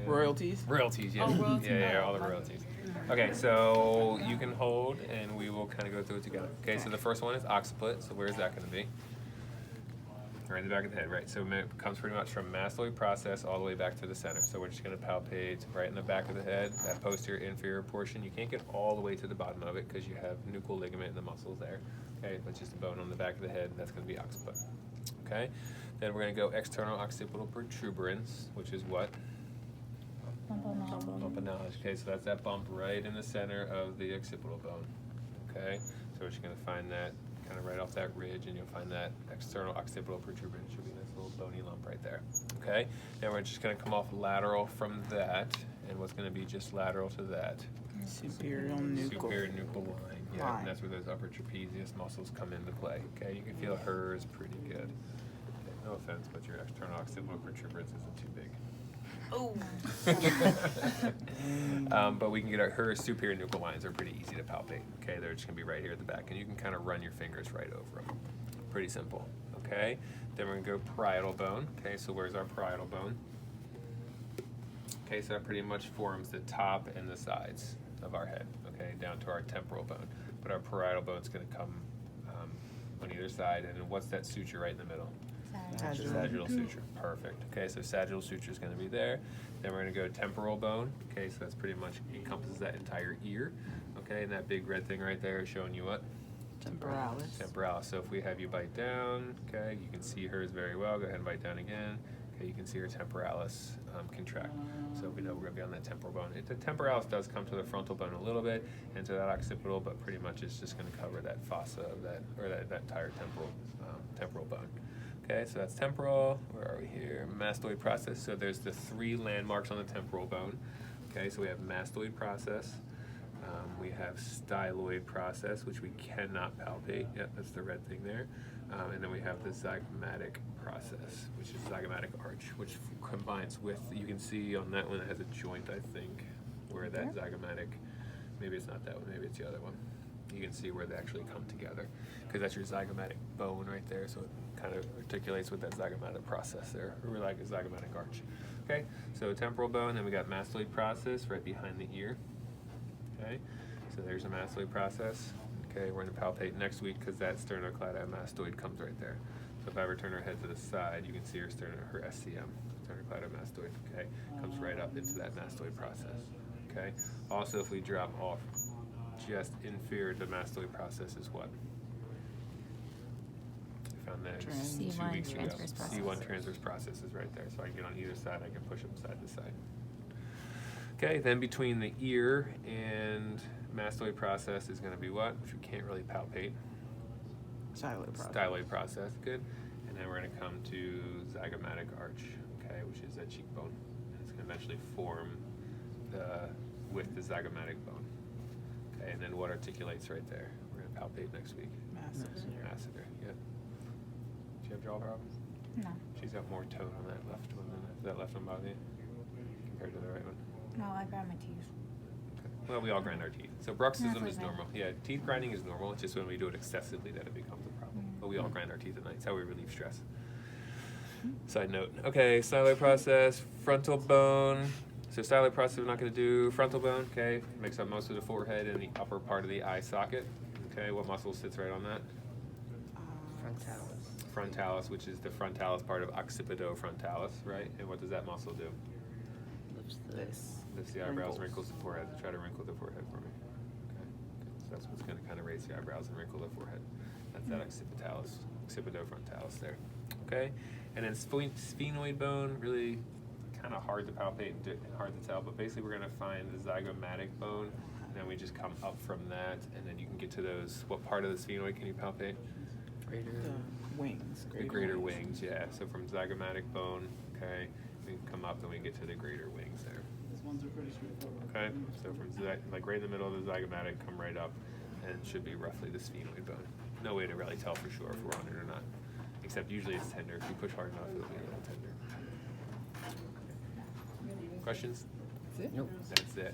Royalties? Royalties, yeah. Oh, royalties. Yeah, all the royalties. Okay, so you can hold, and we will kind of go through it together. Okay, so the first one is occiput. So where's that going to be? Right in the back of the head, right? So it comes pretty much from mastoid process all the way back to the center. So we're just going to palpate right in the back of the head, that posterior inferior portion. You can't get all the way to the bottom of it because you have nuchal ligament and the muscles there. Okay, but just a bone on the back of the head, that's going to be occiput. Okay, then we're going to go external occipital protuberance, which is what? Bump of knowledge. Okay, so that's that bump right in the center of the occipital bone. Okay, so we're just going to find that kind of right off that ridge, and you'll find that external occipital protuberance. Should be this little bony lump right there. Okay, then we're just going to come off lateral from that, and what's going to be just lateral to that? Superior nuchal. Superior nuchal line. Yeah, and that's where those upper trapezius muscles come into play. Okay, you can feel hers pretty good. Okay, no offense, but your external occipital protuberance isn't too big. Oh. But we can get her superior nuchal lines are pretty easy to palpate. Okay, they're just gonna be right here at the back, and you can kind of run your fingers right over them. Pretty simple. Okay, then we're gonna go parietal bone. Okay, so where's our parietal bone? Okay, so that pretty much forms the top and the sides of our head. Okay, down to our temporal bone. But our parietal bone's gonna come on either side, and then what's that suture right in the middle? Sagittal suture. Perfect. Okay, so sagittal suture is going to be there. Then we're going to go temporal bone. Okay, so that's pretty much encompasses that entire ear. Okay, and that big red thing right there is showing you what? Temporalis. Temporalis. So if we have you bite down, okay, you can see hers very well. Go ahead and bite down again. Okay, you can see her temporalis contract. So we know we're going to be on that temporal bone. The temporalis does come to the frontal bone a little bit and to that occipital, but pretty much it's just going to cover that fossa of that, or that entire temporal bone. Okay, so that's temporal. Where are we here? Mastoid process. So there's the three landmarks on the temporal bone. Okay, so we have mastoid process. We have styloid process, which we cannot palpate. Yep, that's the red thing there. And then we have the zygomatic process, which is zygomatic arch, which combines with, you can see on that one it has a joint, I think, where that zygomatic, maybe it's not that one, maybe it's the other one. You can see where they actually come together, because that's your zygomatic bone right there, so it kind of articulates with that zygomatic process there, or like a zygomatic arch. Okay, so temporal bone, then we got mastoid process right behind the ear. Okay, so there's a mastoid process. Okay, we're going to palpate next week because that sternocleidomastoid comes right there. So if I ever turn her head to the side, you can see her her SCM, sternocleidomastoid. Okay, comes right up into that mastoid process. Okay, also if we drop off just inferior to mastoid process is what? We found that C1 2 weeks ago. transverse process. C1 transverse process is right there. So I can get on either side, I can push them side to side. Okay, then between the ear and mastoid process is going to be what? Which we can't really palpate. Styloid process. Styloid process, good. And then we're going to come to zygomatic arch, okay, which is that cheekbone. And it's going to eventually form with the zygomatic bone. Okay, and then what articulates right there? We're going to palpate next week. Masseter, yeah. Do you have jaw problems? No. She's got more tone on that left one than that left one bother you compared to the right one? No, I grind my teeth. Okay. Well, we all grind our teeth. So bruxism That's is okay. normal. Yeah, teeth grinding is normal. It's just when we do it excessively that it becomes a problem. But we all grind our teeth at night. It's how we relieve stress. Side note. Okay, styloid process, frontal bone. So styloid process we're not going to do. Frontal bone, okay, makes up most of the forehead and the upper part of the eye socket. Okay, what muscle sits right on that? Frontalis, which is the frontalis part of occipitofrontalis, right? And what does that muscle do? Lifts the eyebrows, wrinkles the forehead. Try to wrinkle the forehead for me. Okay. So that's what's going to kind of raise the eyebrows and wrinkle the forehead. That's that occipitofrontalis there. Okay. And then sphenoid bone, really kind of hard to palpate and hard to tell, but basically we're going to find the zygomatic bone, and then we just come up from that, and then you can get to those. What part of the sphenoid can you palpate? The wings. The greater wings, yeah. So from zygomatic bone, okay, we can come up and we can get to the greater wings there. These ones are pretty straightforward. Okay, so from like right in the middle of the zygomatic, come right up, and it should be roughly the sphenoid bone. No way to really tell for sure if we're on it or not. Except usually it's tender. If you push hard enough, it'll be a little tender. Questions? That's it? That's it.